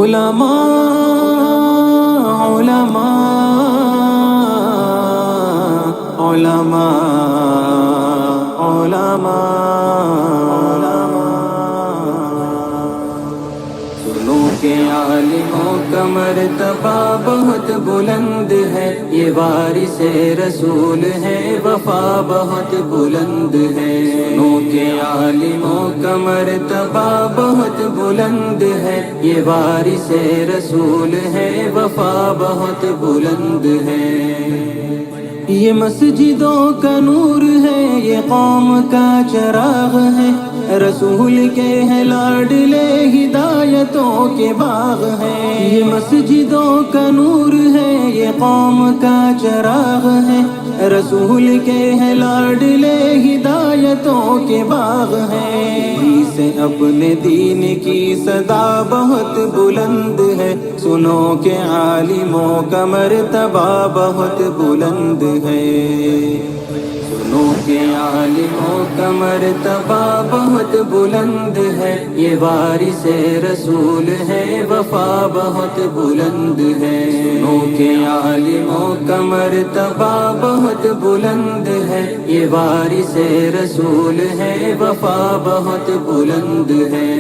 علماء علماء علماء علماء سنو کہ عالموں کا مرتبہ بہت بلند ہے، یہ وارث رسول ہے، وفا بہت بلند ہے۔ سنو کہ عالموں کا مرتبہ بہت بلند ہے، یہ وارث رسول ہے، وفا بہت بلند ہے۔ یہ مسجدوں کا نور ہے، یہ قوم کا چراغ ہے، رسول کے ہیں لاڈلے، ہدایتوں کے باغ ہیں۔ یہ مسجدوں کا نور ہے، یہ قوم کا چراغ ہے، رسول کے ہیں لاڈلے، ہدایتوں کے باغ ہیں۔ سے اپنے دین کی صدا بہت بلند ہے، سنو کہ عالموں کا مرتبہ بہت بلند ہے۔ سنو کہ عالموں کا مرتبہ بہت بلند ہے، یہ وارث رسول ہے، وفا بہت بلند ہے۔ سنو کہ عالموں کا مرتبہ بہت بلند ہے، یہ وارث رسول ہے، وفا بہت بلند ہے۔